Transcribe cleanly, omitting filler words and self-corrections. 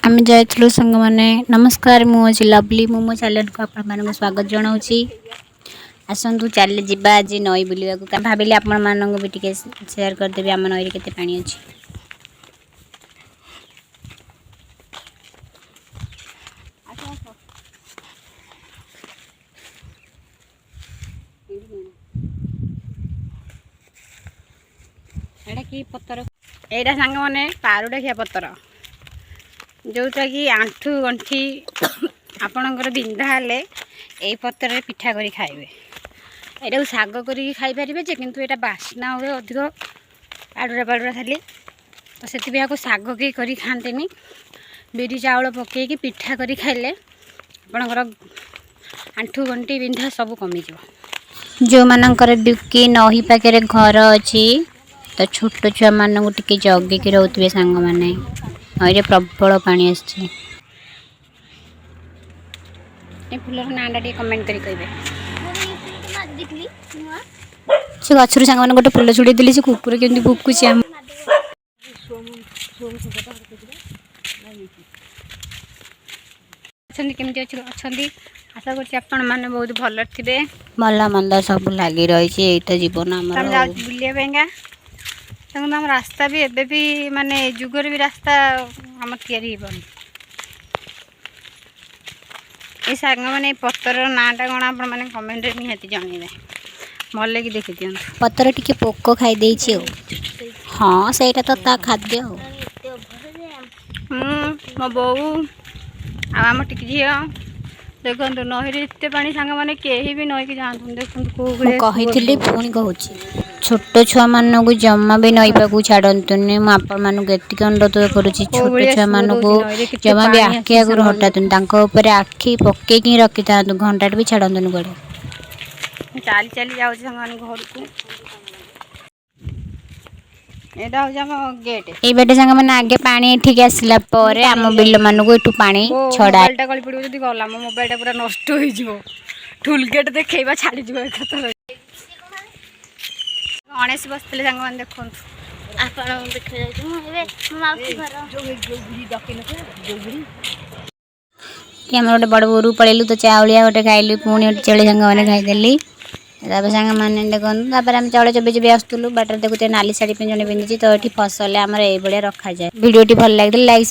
आम जाइलु सांग मैंने नमस्कार मुझे लवली मो चैनल को आप स्वागत जनाऊँगी। आसतु चल जा आज नई बुलवाक भाविले आपण मानक भी टे सेयार करदेवी आम नई केते पानी अच्छी। एटा कि पत्थर एटा सांग मैंने पारुडाखिया पत्थर जोटा कि आंठू गंठी आपणकर बिंधा हेले यही पत्तर पिठा करी खाइबे। एटा साग करी खाई पारे जे किंतु एटा बास्ना हुए अधिक पाडुरा पाडुरा खाली तो से साग के करी खाते बिरी चाउल पकईकि पिठा करी खाइले आपणकर आंठू गंठी बिंधा सब कमिज। जो मानकर डुकी नही पाखे घर अच्छी तो छोट छुआ मानू टे जगिकी रोथे सांग मैंने नई प्रबल पानी आसी। फुलर नाटा टे कमेंट करी कहे से गचर सांग मैंने गोटे फुल छुड़े दिल्ली से कुकुर केमती भुकुच केमती अच्छा आशा कर बहुत भल थे भल मंद सब लगी रही तो जीवन आम बुलिया आम रास्ता भी एबे भी माने जुगर भी रास्ता आम तैयारी ये सांग मैंने पत्तर नाटा कौन आप कमेंट निहाती जनइबे भल कि देखी दिखाँ पत्तर टी पोक खाई हाँ सहीटा तो ता खाद्य मो बो आम टिक झी देखो नई एत पा सांग मैंने कहीं भी नई की जातु देखो कही पुणी कहूँ छोट छुआ मानू जमा भी नई पाक छाड़तुनि आपण मानक एतिक अनुरोध करुँच छोट छुआ मानक जमा भी आखि आगुरी हटातुनि आखि पकईकि रखी था घंटा भी छाड़तुनि कड़े चली चली जाऊँ घर को गेट ये बेटे सांग मैंने आगे पानी ठीक आसला आम बिल मानक यू पानी छड़ा गली पड़ो जी गला मो मोबाइल पूरा नष्ट हो टूल गेट देखा छाड़ी गणेश बसते सांग मैंने देखो आम गोटे बड़ बोरू पलैलु तो चाउलिया गोटे खाइलु पुणी गोटे चेली सांग मैंने खाईदेली सांग मैंने देखो आम चाउल चबी चबी आसलु बाटर देखुचे नाली शाढ़ी जन पिंधि तो ये फसल आम ये रखा जाए। वीडियो भल लगे लाइक